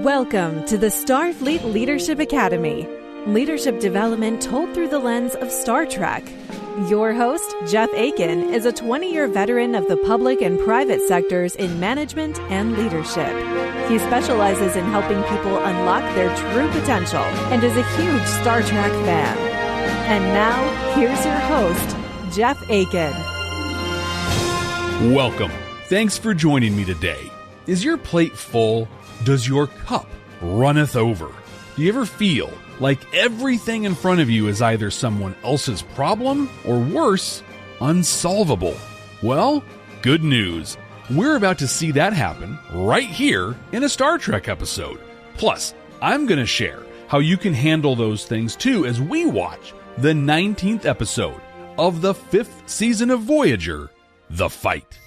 Welcome to the Starfleet Leadership Academy. Leadership development told through the lens of Star Trek. Your host, Jeff Akin, is a 20-year veteran of the public and private sectors in management and leadership. He specializes in helping people unlock their true potential and is a huge Star Trek fan. And now, here's your host, Jeff Akin. Welcome. Thanks for joining me today. Is your plate full? Does your cup runneth over? Do you ever feel like everything in front of you is either someone else's problem or worse, unsolvable? Well, good news. We're about to see that happen right here in a Star Trek episode. Plus, I'm going to share how you can handle those things too as we watch the 19th episode of the 5th season of Voyager, The Fight.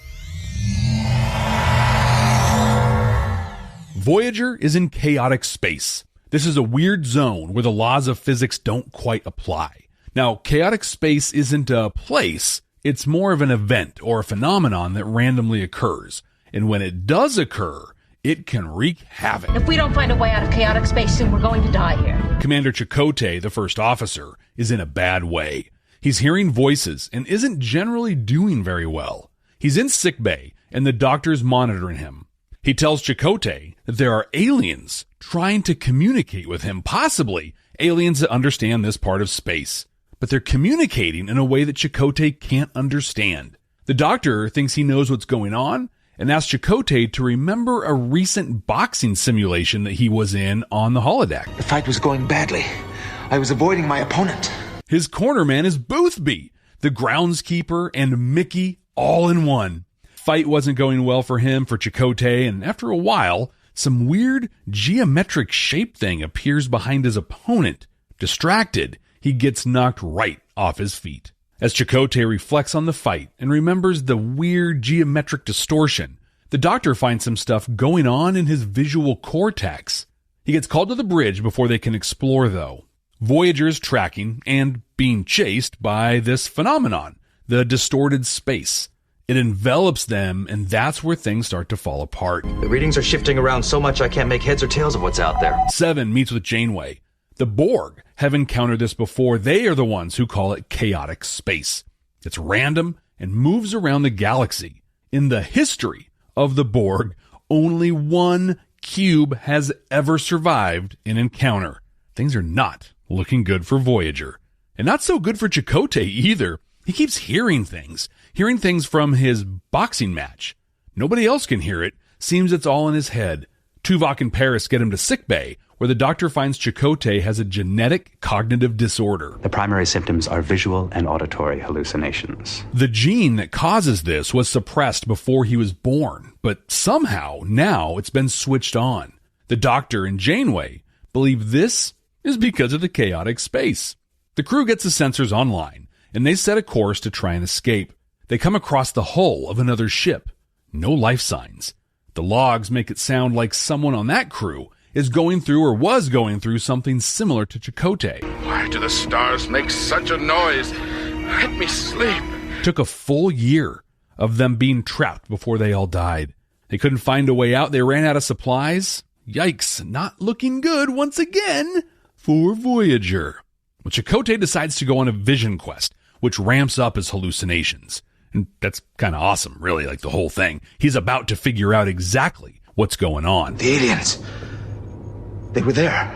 Voyager is in chaotic space. This is a weird zone where the laws of physics don't quite apply. Now, chaotic space isn't a place, it's more of an event or a phenomenon that randomly occurs. And when it does occur, it can wreak havoc. If we don't find a way out of chaotic space soon, we're going to die here. Commander Chakotay, the first officer, is in a bad way. He's hearing voices and isn't generally doing very well. He's in sickbay, and the doctor's monitoring him. He tells Chakotay that there are aliens trying to communicate with him, possibly aliens that understand this part of space. But they're communicating in a way that Chakotay can't understand. The doctor thinks he knows what's going on and asks Chakotay to remember a recent boxing simulation that he was in on the holodeck. The fight was going badly. I was avoiding my opponent. His cornerman is Boothby, the groundskeeper, and Mickey all in one. Fight wasn't going well for him, for Chakotay, and after a while, some weird geometric shape thing appears behind his opponent. Distracted, he gets knocked right off his feet. As Chakotay reflects on the fight and remembers the weird geometric distortion, the doctor finds some stuff going on in his visual cortex. He gets called to the bridge before they can explore, though. Voyager is tracking and being chased by this phenomenon, the distorted space. It envelops them, and that's where things start to fall apart. The readings are shifting around so much I can't make heads or tails of what's out there. Seven meets with Janeway. The Borg have encountered this before. They are the ones who call it chaotic space. It's random and moves around the galaxy. In the history of the Borg, only one cube has ever survived an encounter. Things are not looking good for Voyager. And not so good for Chakotay either. He keeps hearing things from his boxing match. Nobody else can hear it. Seems it's all in his head. Tuvok and Paris get him to sickbay, where the doctor finds Chakotay has a genetic cognitive disorder. The primary symptoms are visual and auditory hallucinations. The gene that causes this was suppressed before he was born, but somehow now it's been switched on. The doctor and Janeway believe this is because of the chaotic space. The crew gets the sensors online, and they set a course to try and escape. They come across the hull of another ship. No life signs. The logs make it sound like someone on that crew is going through or was going through something similar to Chakotay. Why do the stars make such a noise? Let me sleep. It took a full year of them being trapped before they all died. They couldn't find a way out. They ran out of supplies. Yikes, not looking good once again for Voyager. But Chakotay decides to go on a vision quest, which ramps up his hallucinations. And that's kind of awesome, really, like the whole thing. He's about to figure out exactly what's going on. The aliens. They were there,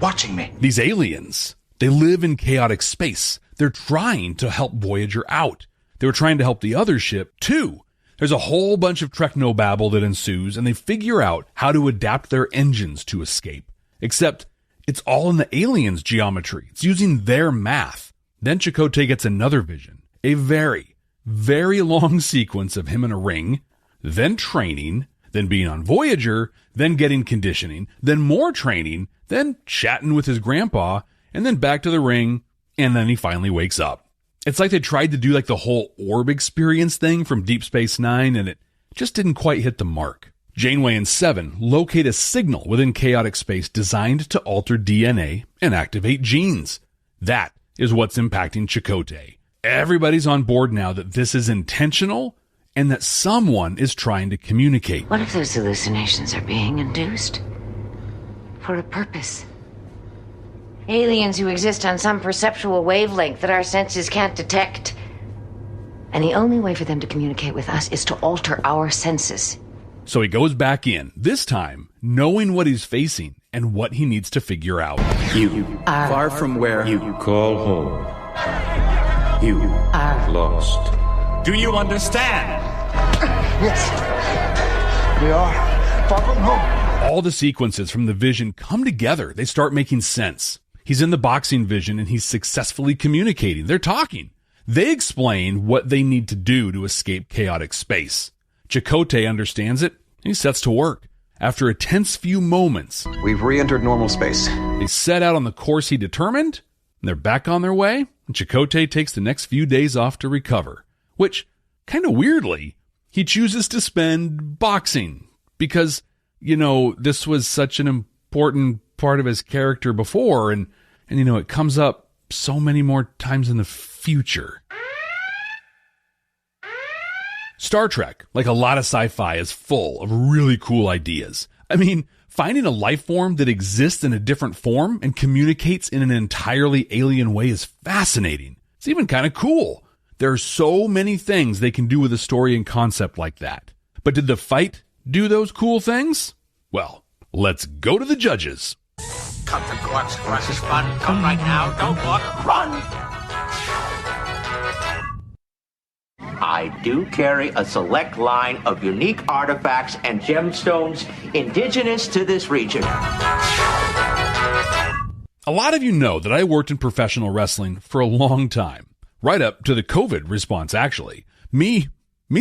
watching me. These aliens, they live in chaotic space. They're trying to help Voyager out. They were trying to help the other ship, too. There's a whole bunch of technobabble that ensues, and they figure out how to adapt their engines to escape. Except it's all in the aliens' geometry. It's using their math. Then Chakotay gets another vision. A very, very long sequence of him in a ring, then training, then being on Voyager, then getting conditioning, then more training, then chatting with his grandpa, and then back to the ring, and then he finally wakes up. It's like they tried to do like the whole orb experience thing from Deep Space Nine, and it just didn't quite hit the mark. Janeway and Seven locate a signal within chaotic space designed to alter DNA and activate genes. That is what's impacting Chakotay. Everybody's on board now that this is intentional and that someone is trying to communicate. What if those hallucinations are being induced? for a purpose. Aliens who exist on some perceptual wavelength that our senses can't detect. And the only way for them to communicate with us is to alter our senses. So he goes back in, this time knowing what he's facing and what he needs to figure out. You are far from where you call home. You are lost. Do you understand? Yes. We are far from home. All the sequences from the vision come together. They start making sense. He's in the boxing vision and he's successfully communicating. They're talking. They explain what they need to do to escape chaotic space. Chakotay understands it, and he sets to work. After a tense few moments, we've re-entered normal space. They set out on the course he determined, and they're back on their way, and Chakotay takes the next few days off to recover, which, kind of weirdly, he chooses to spend boxing, because, this was such an important part of his character before, and it comes up so many more times in the future. Star Trek, like a lot of sci-fi, is full of really cool ideas. I mean, finding a life form that exists in a different form and communicates in an entirely alien way is fascinating. It's even kind of cool. There are so many things they can do with a story and concept like that. But did the fight do those cool things? Well, let's go to the judges. Come to court, squash is fun. Come right now, don't look, run! I do carry a select line of unique artifacts and gemstones indigenous to this region. A lot of you know that I worked in professional wrestling for a long time, right up to the COVID response, actually. Me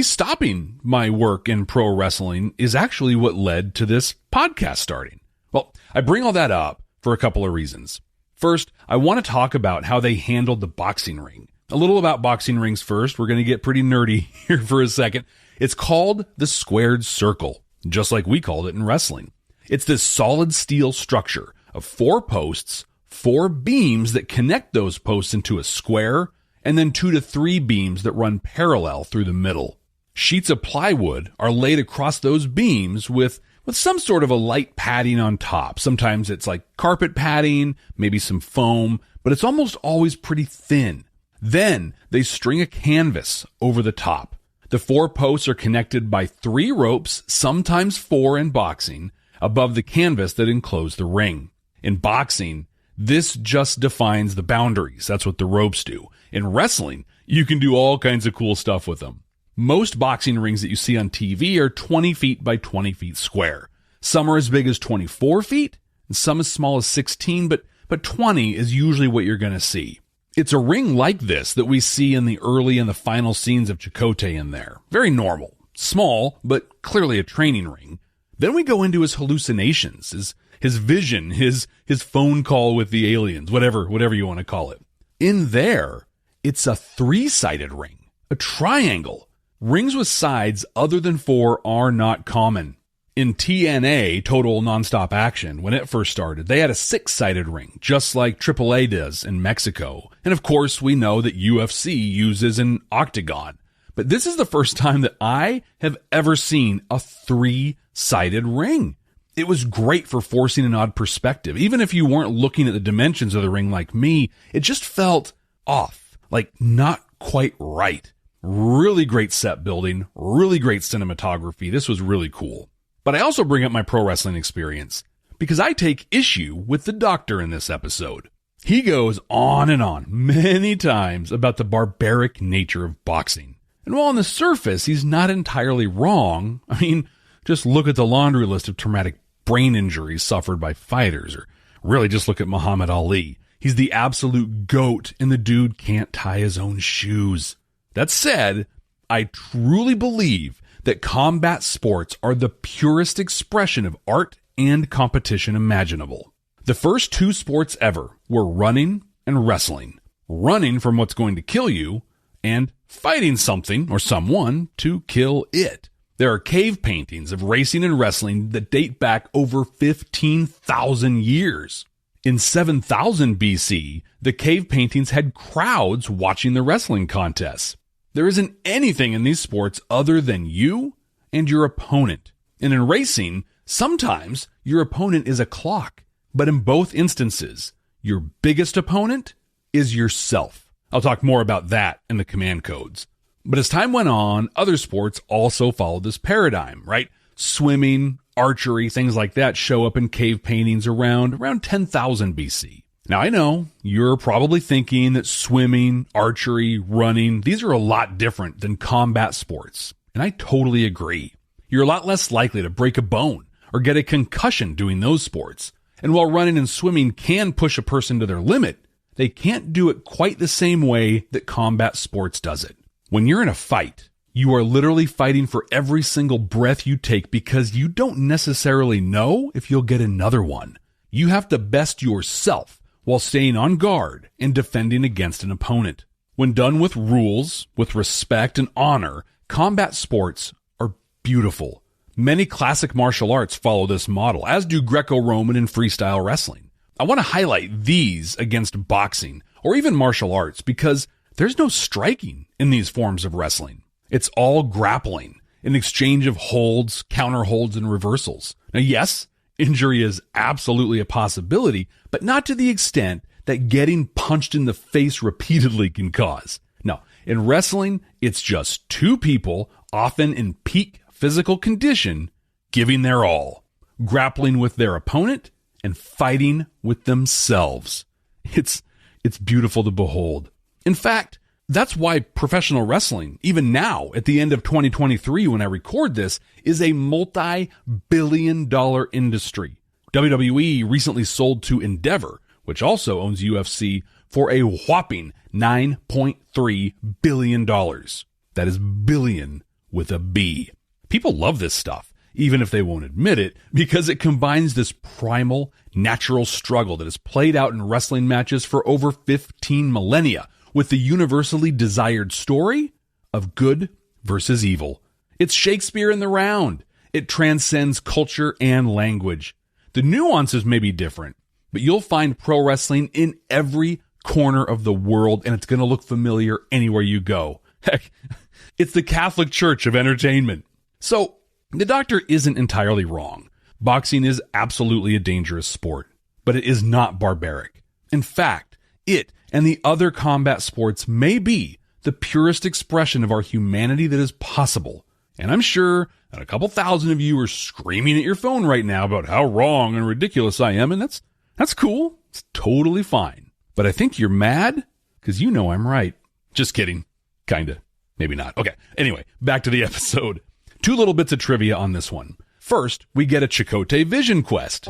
stopping my work in pro wrestling is actually what led to this podcast starting. Well, I bring all that up for a couple of reasons. First, I want to talk about how they handled the boxing ring. A little about boxing rings first. We're going to get pretty nerdy here for a second. It's called the squared circle, just like we called it in wrestling. It's this solid steel structure of 4 posts, 4 beams that connect those posts into a square, and then 2 to 3 beams that run parallel through the middle. Sheets of plywood are laid across those beams with some sort of a light padding on top. Sometimes it's like carpet padding, maybe some foam, but it's almost always pretty thin. Then they string a canvas over the top. The 4 posts are connected by 3 ropes, sometimes 4 in boxing, above the canvas that enclose the ring. In boxing, this just defines the boundaries. That's what the ropes do. In wrestling, you can do all kinds of cool stuff with them. Most boxing rings that you see on TV are 20 feet by 20 feet square. Some are as big as 24 feet, and some as small as 16, but 20 is usually what you're going to see. It's a ring like this that we see in the early and the final scenes of Chakotay in there. Very normal. Small, but clearly a training ring. Then we go into his hallucinations, his vision, his phone call with the aliens, whatever you want to call it. In there, it's a 3-sided ring, a triangle. Rings with sides other than 4 are not common. In TNA, Total Nonstop Action, when it first started, they had a 6-sided ring, just like AAA does in Mexico. And of course, we know that UFC uses an octagon. But this is the first time that I have ever seen a 3-sided ring. It was great for forcing an odd perspective. Even if you weren't looking at the dimensions of the ring like me, it just felt off, like not quite right. Really great set building, really great cinematography. This was really cool. But I also bring up my pro wrestling experience because I take issue with the doctor in this episode. He goes on and on many times about the barbaric nature of boxing. And while on the surface, he's not entirely wrong, I mean, just look at the laundry list of traumatic brain injuries suffered by fighters, or really just look at Muhammad Ali. He's the absolute GOAT, and the dude can't tie his own shoes. That said, I truly believe that combat sports are the purest expression of art and competition imaginable. The first 2 sports ever were running and wrestling. Running from what's going to kill you, and fighting something or someone to kill it. There are cave paintings of racing and wrestling that date back over 15,000 years. In 7000 BC, the cave paintings had crowds watching the wrestling contests. There isn't anything in these sports other than you and your opponent. And in racing, sometimes your opponent is a clock. But in both instances, your biggest opponent is yourself. I'll talk more about that in the command codes. But as time went on, other sports also followed this paradigm, right? Swimming, archery, things like that show up in cave paintings around 10,000 BC. Now, I know you're probably thinking that swimming, archery, running, these are a lot different than combat sports. And I totally agree. You're a lot less likely to break a bone or get a concussion doing those sports. And while running and swimming can push a person to their limit, they can't do it quite the same way that combat sports does it. When you're in a fight, you are literally fighting for every single breath you take because you don't necessarily know if you'll get another one. You have to best yourself while staying on guard and defending against an opponent. When done with rules, with respect and honor, combat sports are beautiful. Many classic martial arts follow this model, as do Greco-Roman and freestyle wrestling. I want to highlight these against boxing or even martial arts because there's no striking in these forms of wrestling. It's all grappling, an exchange of holds, counter holds, and reversals. Now, yes, injury is absolutely a possibility, but not to the extent that getting punched in the face repeatedly can cause. No, in wrestling, it's just two people, often in peak physical condition, giving their all, grappling with their opponent and fighting with themselves. It's beautiful to behold. In fact, that's why professional wrestling, even now at the end of 2023 when I record this, is a multi-billion-dollar industry. WWE recently sold to Endeavor, which also owns UFC, for a whopping $9.3 billion. That is billion with a B. People love this stuff, even if they won't admit it, because it combines this primal, natural struggle that is played out in wrestling matches for over 15 millennia with the universally desired story of good versus evil. It's Shakespeare in the round. It transcends culture and language. The nuances may be different, but you'll find pro wrestling in every corner of the world, and it's going to look familiar anywhere you go. Heck, it's the Catholic Church of entertainment. So, the doctor isn't entirely wrong. Boxing is absolutely a dangerous sport, but it is not barbaric. In fact, it and the other combat sports may be the purest expression of our humanity that is possible. And I'm sure that a couple thousand of you are screaming at your phone right now about how wrong and ridiculous I am, and that's cool. It's totally fine. But I think you're mad because you know I'm right. Just kidding. Kinda. Maybe not. Okay. Anyway, back to the episode. 2 little bits of trivia on this one. First, we get a Chakotay vision quest.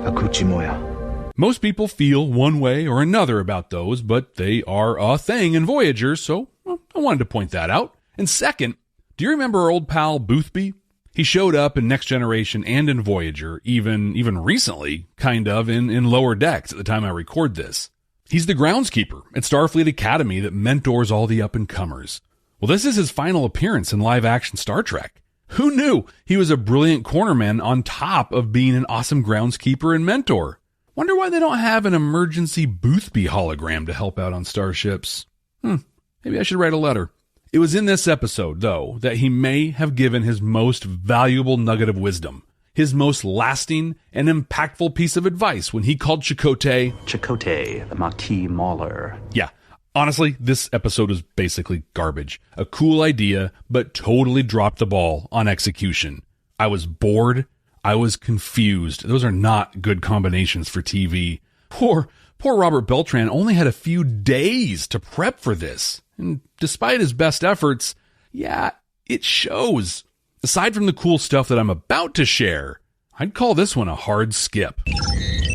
Akuchimoya. Most people feel one way or another about those, but they are a thing in Voyager, so I wanted to point that out. And second, do you remember our old pal Boothby? He showed up in Next Generation and in Voyager, even recently, kind of, in Lower Decks at the time I record this. He's the groundskeeper at Starfleet Academy that mentors all the up-and-comers. Well, this is his final appearance in live-action Star Trek. Who knew he was a brilliant cornerman on top of being an awesome groundskeeper and mentor? Wonder why they don't have an emergency Boothby hologram to help out on starships. Maybe I should write a letter. It was in this episode, though, that he may have given his most valuable nugget of wisdom, his most lasting and impactful piece of advice when he called Chakotay, the Maquis Mauler. Yeah. Honestly, this episode is basically garbage. A cool idea, but totally dropped the ball on execution. I was bored. I was confused. Those are not good combinations for TV. Poor Robert Beltran only had a few days to prep for this. And despite his best efforts, yeah, it shows. Aside from the cool stuff that I'm about to share, I'd call this one a hard skip.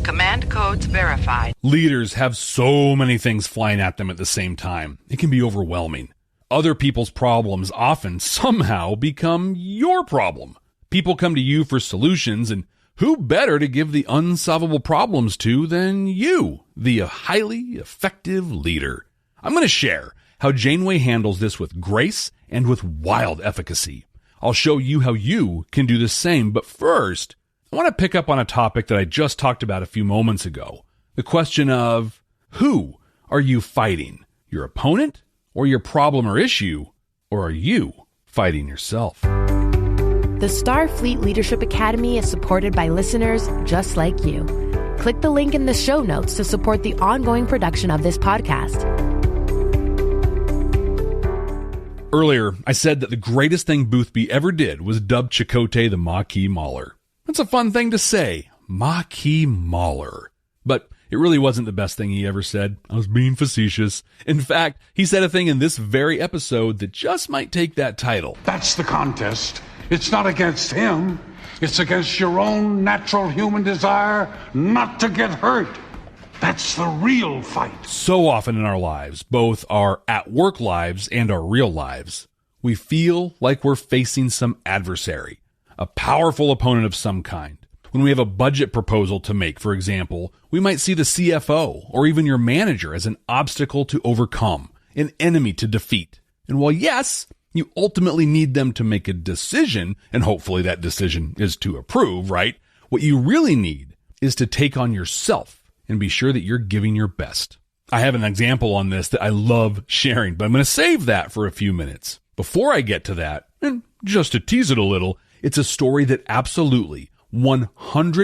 Command codes verified. Leaders have so many things flying at them at the same time. It can be overwhelming. Other people's problems often somehow become your problem. People come to you for solutions, and who better to give the unsolvable problems to than you, the highly effective leader? I'm going to share how Janeway handles this with grace and with wild efficacy. I'll show you how you can do the same, but first, I want to pick up on a topic that I just talked about a few moments ago. The question of, who are you fighting? Your opponent or your problem or issue? Or are you fighting yourself? The Starfleet Leadership Academy is supported by listeners just like you. Click the link in the show notes to support the ongoing production of this podcast. Earlier, I said that the greatest thing Boothby ever did was dub Chakotay the Maquis Mauler. That's a fun thing to say, Maquis Mauler. But it really wasn't the best thing he ever said. I was being facetious. In fact, he said a thing in this very episode that just might take that title. That's the contest. It's not against him. It's against your own natural human desire not to get hurt. That's the real fight. So often in our lives, both our at-work lives and our real lives, we feel like we're facing some adversary, a powerful opponent of some kind. When we have a budget proposal to make, for example, we might see the CFO or even your manager as an obstacle to overcome, an enemy to defeat. And while yes, you ultimately need them to make a decision, and hopefully that decision is to approve, right? What you really need is to take on yourself and be sure that you're giving your best. I have an example on this that I love sharing, but I'm going to save that for a few minutes. Before I get to that, and just to tease it a little, it's a story that absolutely 100%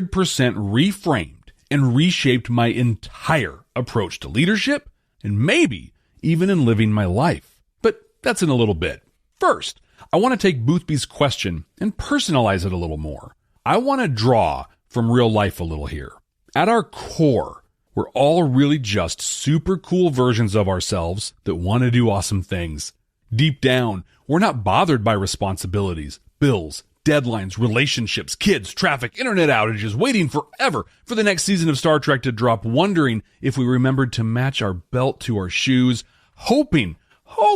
reframed and reshaped my entire approach to leadership and maybe even in living my life. But that's in a little bit. First, I want to take Boothby's question and personalize it a little more. I want to draw from real life a little here. At our core, we're all really just super cool versions of ourselves that want to do awesome things. Deep down, we're not bothered by responsibilities, bills, deadlines, relationships, kids, traffic, internet outages, waiting forever for the next season of Star Trek to drop, wondering if we remembered to match our belt to our shoes, hoping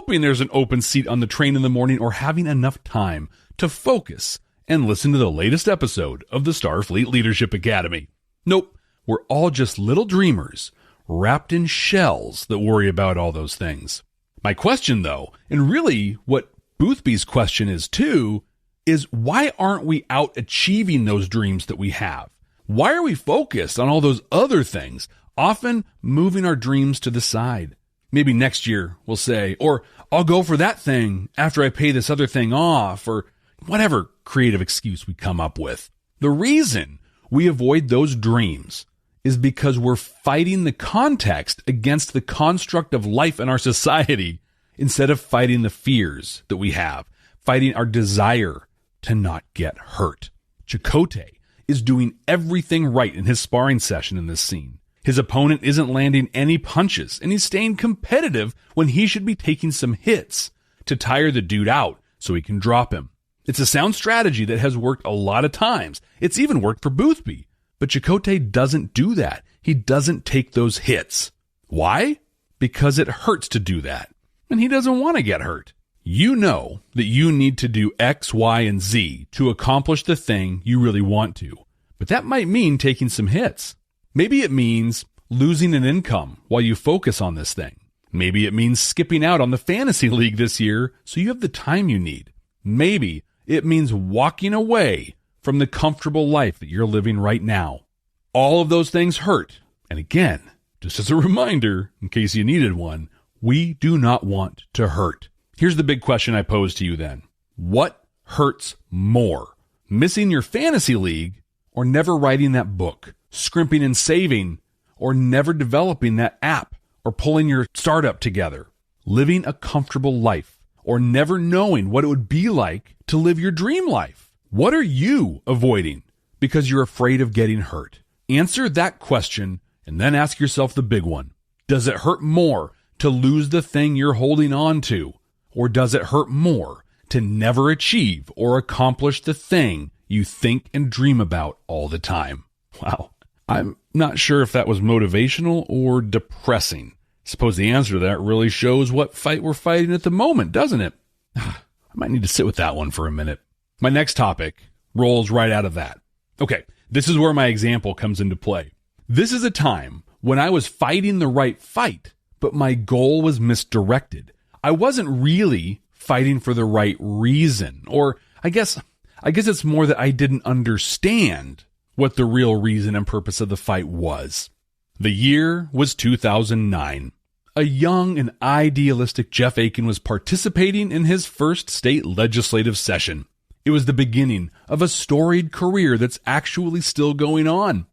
there's an open seat on the train in the morning, or having enough time to focus and listen to the latest episode of the Starfleet Leadership Academy. Nope. We're all just little dreamers wrapped in shells that worry about all those things. My question, though, and really what Boothby's question is too, is why aren't we out achieving those dreams that we have? Why are we focused on all those other things, often moving our dreams to the side? Maybe next year we'll say, or I'll go for that thing after I pay this other thing off, or whatever creative excuse we come up with. The reason we avoid those dreams is because we're fighting the context against the construct of life in our society instead of fighting the fears that we have, fighting our desire to not get hurt. Chakotay is doing everything right in his sparring session in this scene. His opponent isn't landing any punches, and he's staying competitive when he should be taking some hits to tire the dude out so he can drop him. It's a sound strategy that has worked a lot of times. It's even worked for Boothby. But Chakotay doesn't do that. He doesn't take those hits. Why? Because it hurts to do that. And he doesn't want to get hurt. You know that you need to do X, Y, and Z to accomplish the thing you really want to. But that might mean taking some hits. Maybe it means losing an income while you focus on this thing. Maybe it means skipping out on the fantasy league this year so you have the time you need. Maybe it means walking away from the comfortable life that you're living right now. All of those things hurt. And again, just as a reminder, in case you needed one, we do not want to hurt. Here's the big question I pose to you then. What hurts more? Missing your fantasy league, or never writing that book, scrimping and saving, or never developing that app, or pulling your startup together? Living a comfortable life, or never knowing what it would be like to live your dream life? What are you avoiding because you're afraid of getting hurt? Answer that question and then ask yourself the big one. Does it hurt more to lose the thing you're holding on to? Or does it hurt more to never achieve or accomplish the thing you think and dream about all the time? Wow. I'm not sure if that was motivational or depressing. Suppose the answer to that really shows what fight we're fighting at the moment, doesn't it? I might need to sit with that one for a minute. My next topic rolls right out of that. Okay, this is where my example comes into play. This is a time when I was fighting the right fight, but my goal was misdirected. I wasn't really fighting for the right reason, or I guess it's more that I didn't understand what the real reason and purpose of the fight was. The year was 2009. A young and idealistic Jeff Akin was participating in his first state legislative session. It was the beginning of a storied career that's actually still going on.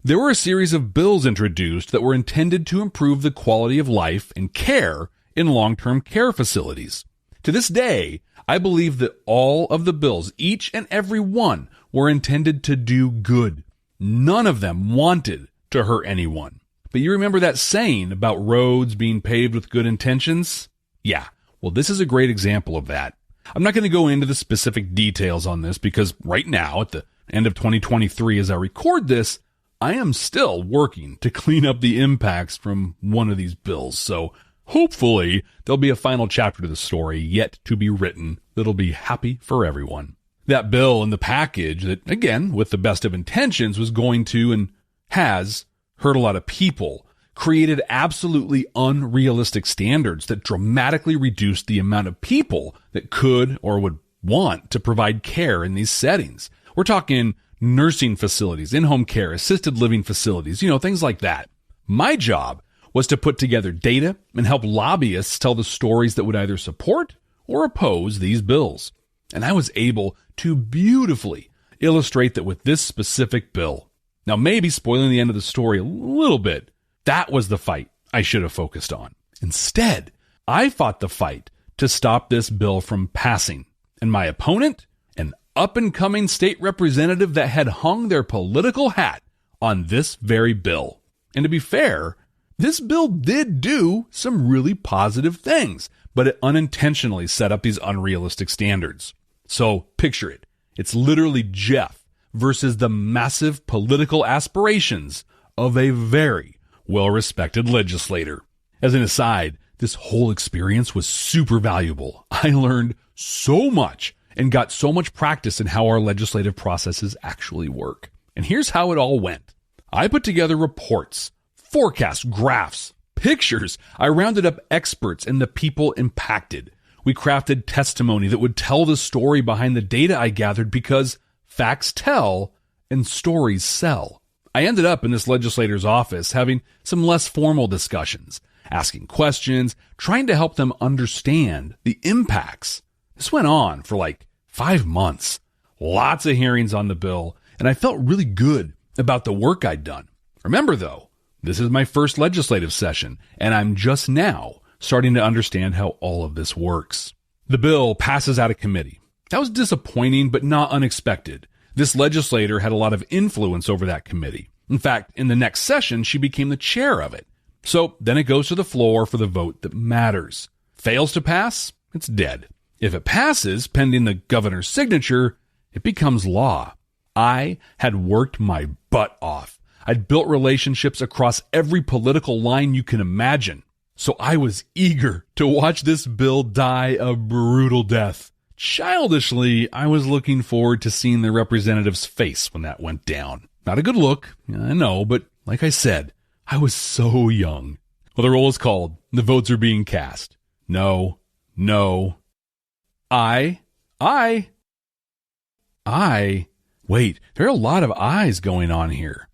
There were a series of bills introduced that were intended to improve the quality of life and care in long-term care facilities. To this day, I believe that all of the bills, each and every one, were intended to do good. None of them wanted to hurt anyone. But you remember that saying about roads being paved with good intentions? Yeah, well, this is a great example of that. I'm not going to go into the specific details on this because right now, at the end of 2023, as I record this, I am still working to clean up the impacts from one of these bills. So hopefully there'll be a final chapter to the story yet to be written that'll be happy for everyone. That bill in the package that, again, with the best of intentions, was going to and has hurt a lot of people, created absolutely unrealistic standards that dramatically reduced the amount of people that could or would want to provide care in these settings. We're talking nursing facilities, in-home care, assisted living facilities, things like that. My job was to put together data and help lobbyists tell the stories that would either support or oppose these bills. And I was able to beautifully illustrate that with this specific bill. Now, maybe spoiling the end of the story a little bit, that was the fight I should have focused on. Instead, I fought the fight to stop this bill from passing. And my opponent, an up-and-coming state representative that had hung their political hat on this very bill. And to be fair, this bill did do some really positive things, but it unintentionally set up these unrealistic standards. So picture it. It's literally Jeff versus the massive political aspirations of a very well-respected legislator. As an aside, this whole experience was super valuable. I learned so much and got so much practice in how our legislative processes actually work. And here's how it all went. I put together reports, forecasts, graphs, pictures. I rounded up experts and the people impacted. We crafted testimony that would tell the story behind the data I gathered because facts tell and stories sell. I ended up in this legislator's office having some less formal discussions, asking questions, trying to help them understand the impacts. This went on for like 5 months, lots of hearings on the bill, and I felt really good about the work I'd done. Remember though, this is my first legislative session, and I'm just now starting to understand how all of this works. The bill passes out of committee. That was disappointing, but not unexpected. This legislator had a lot of influence over that committee. In fact, in the next session, she became the chair of it. So then it goes to the floor for the vote that matters. Fails to pass, it's dead. If it passes, pending the governor's signature, it becomes law. I had worked my butt off. I'd built relationships across every political line you can imagine. So I was eager to watch this bill die a brutal death. Childishly, I was looking forward to seeing the representative's face when that went down. Not a good look, I know, but like I said, I was so young. Well, the roll is called. The votes are being cast. No. Wait, there are a lot of ayes going on here.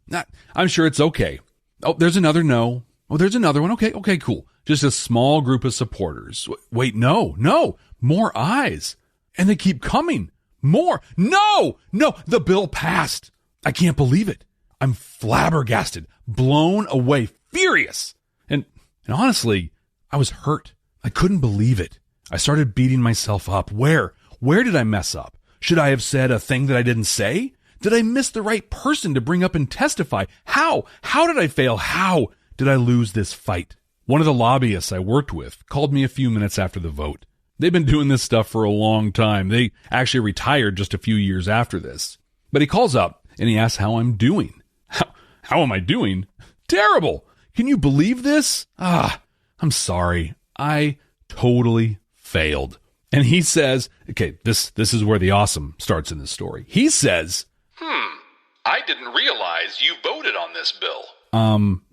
I'm sure it's okay. Oh, there's another no. Oh, there's another one. Okay, cool. Just a small group of supporters. Wait, no. More ayes. And they keep coming. More. No, the bill passed. I can't believe it. I'm flabbergasted, blown away, furious. And honestly, I was hurt. I couldn't believe it. I started beating myself up. Where did I mess up? Should I have said a thing that I didn't say? Did I miss the right person to bring up and testify? How did I fail? How did I lose this fight? One of the lobbyists I worked with called me a few minutes after the vote. They've been doing this stuff for a long time. They actually retired just a few years after this. But he calls up and he asks how I'm doing. How am I doing? Terrible. Can you believe this? I'm sorry. I totally failed. And he says, okay, this is where the awesome starts in this story. He says, I didn't realize you voted on this bill.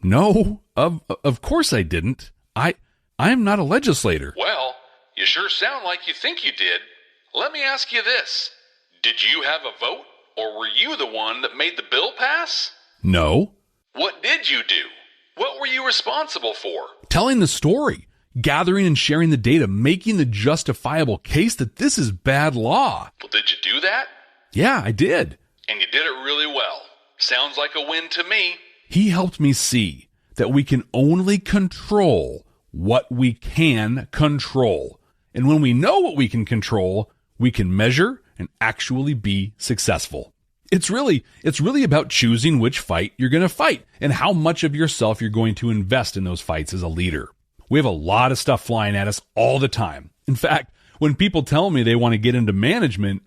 No, of course I didn't. I'm not a legislator. Well, you sure sound like you think you did. Let me ask you this. Did you have a vote, or were you the one that made the bill pass? No. What did you do? What were you responsible for? Telling the story. gathering and sharing the data, making the justifiable case that this is bad law. Well, did you do that? Yeah, I did. And you did it really well. Sounds like a win to me. He helped me see that we can only control what we can control. And when we know what we can control, we can measure and actually be successful. It's really about choosing which fight you're going to fight and how much of yourself you're going to invest in those fights as a leader. We have a lot of stuff flying at us all the time. In fact, when people tell me they want to get into management,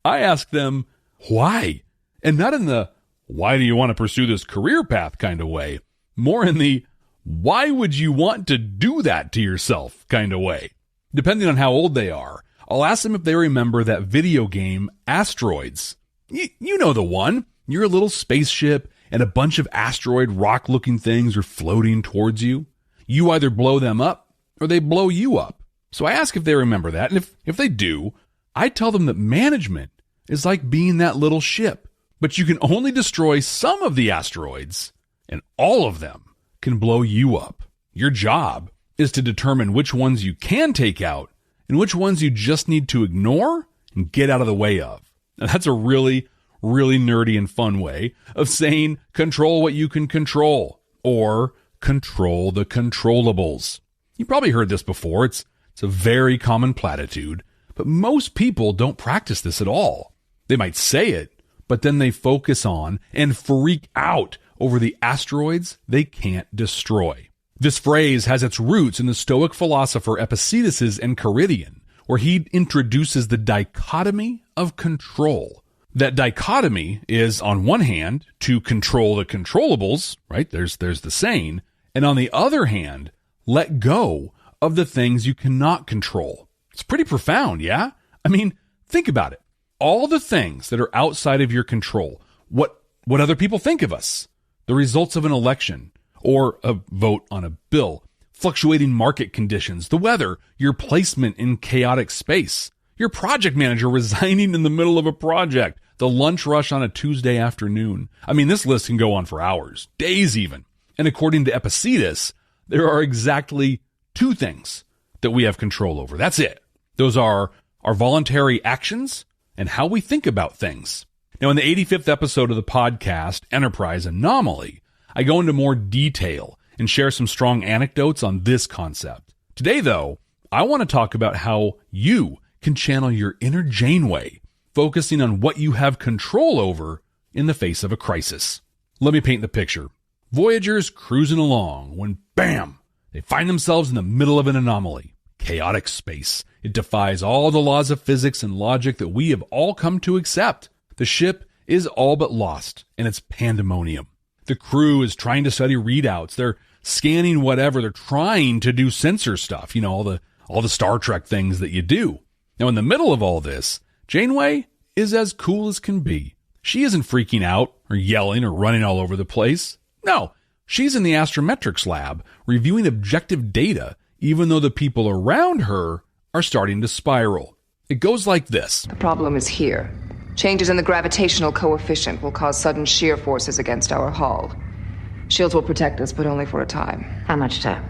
I ask them, why? And not in the, why do you want to pursue this career path kind of way? More in the, why would you want to do that to yourself kind of way? Depending on how old they are, I'll ask them if they remember that video game Asteroids. You know the one. You're a little spaceship and a bunch of asteroid rock-looking things are floating towards you. You either blow them up or they blow you up. So I ask if they remember that, and if they do, I tell them that management is like being that little ship, but you can only destroy some of the asteroids, and all of them can blow you up. Your job is to determine which ones you can take out and which ones you just need to ignore and get out of the way of. Now, that's a really, really nerdy and fun way of saying control what you can control, or control the controllables. You probably heard this before. It's a very common platitude, but most people don't practice this at all. They might say it, but then they focus on and freak out over the asteroids they can't destroy. This phrase has its roots in the Stoic philosopher Epicetus' Enchiridion, where he introduces the dichotomy of control. That dichotomy is, on one hand, to control the controllables, right? There's the saying. And on the other hand, let go of the things you cannot control. It's pretty profound, yeah? I mean, think about it. All the things that are outside of your control, what other people think of us, the results of an election or a vote on a bill, fluctuating market conditions, the weather, your placement in chaotic space, your project manager resigning in the middle of a project, the lunch rush on a Tuesday afternoon. I mean, this list can go on for hours, days even. And according to Epicetus, there are exactly two things that we have control over. That's it. Those are our voluntary actions and how we think about things. Now, in the 85th episode of the podcast, Enterprise Anomaly, I go into more detail and share some strong anecdotes on this concept. Today, though, I want to talk about how you can channel your inner Janeway, focusing on what you have control over in the face of a crisis. Let me paint the picture. Voyager's cruising along when, bam, they find themselves in the middle of an anomaly. Chaotic space. It defies all the laws of physics and logic that we have all come to accept. The ship is all but lost, and it's pandemonium. The crew is trying to study readouts. They're scanning whatever. They're trying to do sensor stuff, all the Star Trek things that you do. Now, in the middle of all this, Janeway is as cool as can be. She isn't freaking out or yelling or running all over the place. No, she's in the astrometrics lab reviewing objective data, even though the people around her are starting to spiral. It goes like this. The problem is here. Changes in the gravitational coefficient will cause sudden shear forces against our hull. Shields will protect us, but only for a time. How much time?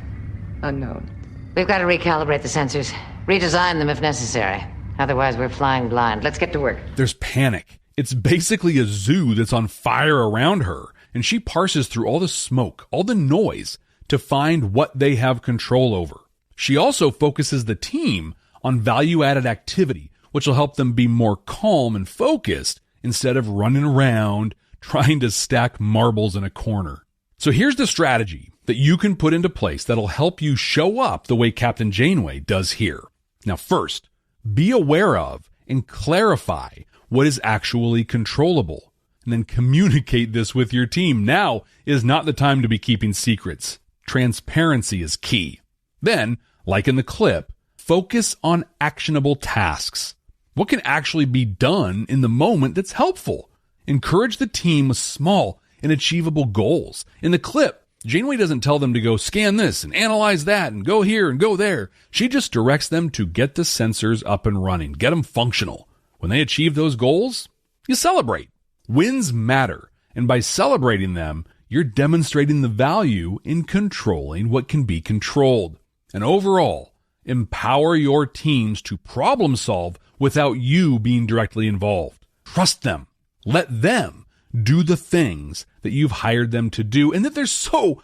Unknown. We've got to recalibrate the sensors. Redesign them if necessary. Otherwise, we're flying blind. Let's get to work. There's panic. It's basically a zoo that's on fire around her, and she parses through all the smoke, all the noise, to find what they have control over. She also focuses the team on value-added activity, which will help them be more calm and focused instead of running around trying to stack marbles in a corner. So here's the strategy that you can put into place that'll help you show up the way Captain Janeway does here. Now, first, be aware of and clarify what is actually controllable, and then communicate this with your team. Now is not the time to be keeping secrets. Transparency is key. Then, like in the clip, focus on actionable tasks. What can actually be done in the moment that's helpful? Encourage the team with small and achievable goals. In the clip, Janeway doesn't tell them to go scan this and analyze that and go here and go there. She just directs them to get the sensors up and running, get them functional. When they achieve those goals, you celebrate. Wins matter, and by celebrating them, you're demonstrating the value in controlling what can be controlled. And overall, empower your teams to problem solve without you being directly involved. Trust them. Let them do the things that you've hired them to do and that they're so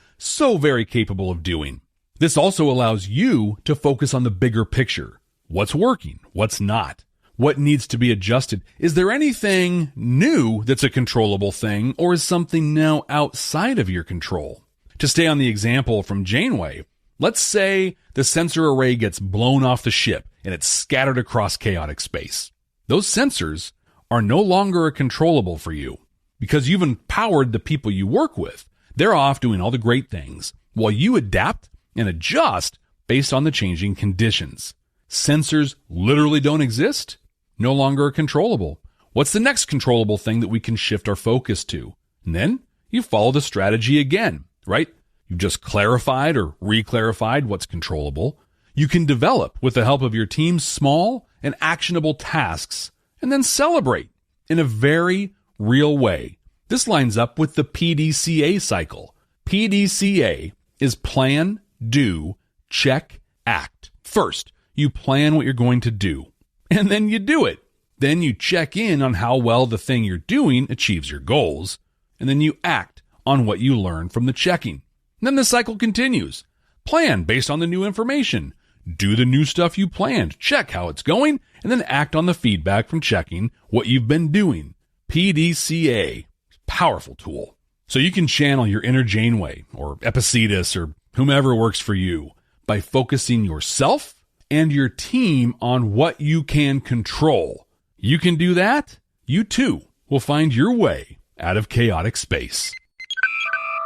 very capable of doing. This also allows you to focus on the bigger picture. What's working? What's not? What needs to be adjusted? Is there anything new that's a controllable thing, or is something now outside of your control? To stay on the example from Janeway, let's say the sensor array gets blown off the ship and it's scattered across chaotic space. Those sensors are no longer controllable for you because you've empowered the people you work with. They're off doing all the great things while you adapt and adjust based on the changing conditions. Sensors literally don't exist, no longer controllable. What's the next controllable thing that we can shift our focus to? And then you follow the strategy again, right? You've just clarified or re-clarified what's controllable. You can develop with the help of your team's small and actionable tasks and then celebrate in a very real way. This lines up with the PDCA cycle. PDCA is plan, do, check, act. First, you plan what you're going to do, and then you do it. Then you check in on how well the thing you're doing achieves your goals, and then you act on what you learn from the checking. And then the cycle continues. Plan based on the new information. Do the new stuff you planned. Check how it's going, and then act on the feedback from checking what you've been doing. PDCA. Powerful tool. So you can channel your inner Janeway or Epicetus or whomever works for you by focusing yourself and your team on what you can control. You can do that. You too will find your way out of chaotic space.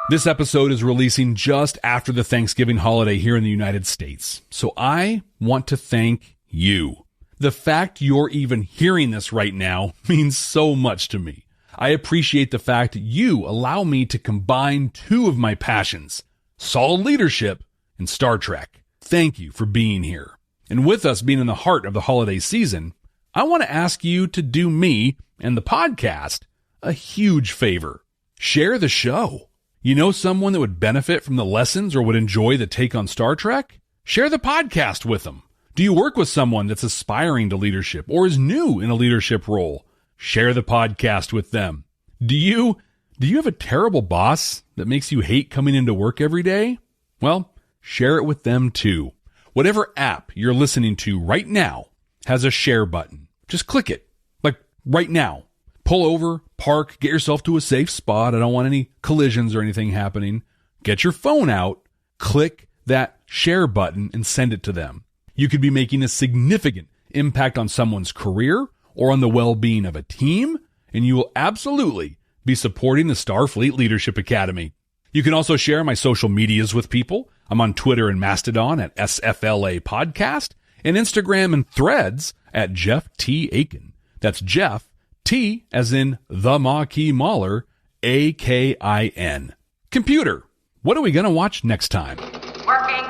This episode is releasing just after the Thanksgiving holiday here in the United States, so I want to thank you. The fact you're even hearing this right now means so much to me. I appreciate the fact that you allow me to combine two of my passions, solid leadership and Star Trek. Thank you for being here. And with us being in the heart of the holiday season, I want to ask you to do me and the podcast a huge favor. Share the show. You know someone that would benefit from the lessons or would enjoy the take on Star Trek? Share the podcast with them. Do you work with someone that's aspiring to leadership or is new in a leadership role? Share the podcast with them. Do you have a terrible boss that makes you hate coming into work every day? Well, share it with them too. Whatever app you're listening to right now has a share button. Just click it, like right now. Pull over, park, get yourself to a safe spot. I don't want any collisions or anything happening. Get your phone out, click that share button and send it to them. You could be making a significant impact on someone's career or on the well-being of a team, and you will absolutely be supporting the Starfleet Leadership Academy. You can also share my social medias with people. I'm on Twitter and Mastodon at SFLA Podcast, and Instagram and Threads at Jeff T. Akin. That's Jeff, T as in the Maquis Mauler, A-K-I-N. Computer, what are we going to watch next time? Working.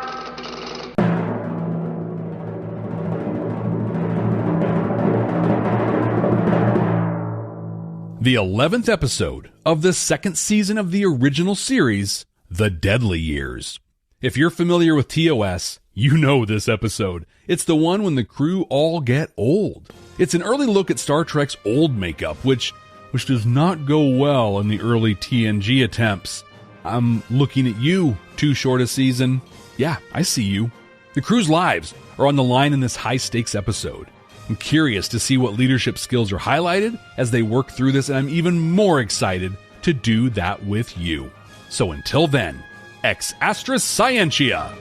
The 11th episode of the second season of the original series, The Deadly Years. If you're familiar with TOS, you know this episode. It's the one when the crew all get old. It's an early look at Star Trek's old makeup, which does not go well in the early TNG attempts. I'm looking at you, Too Short a Season. Yeah, I see you. The crew's lives are on the line in this high-stakes episode. I'm curious to see what leadership skills are highlighted as they work through this, and I'm even more excited to do that with you. So until then, ex astra scientia!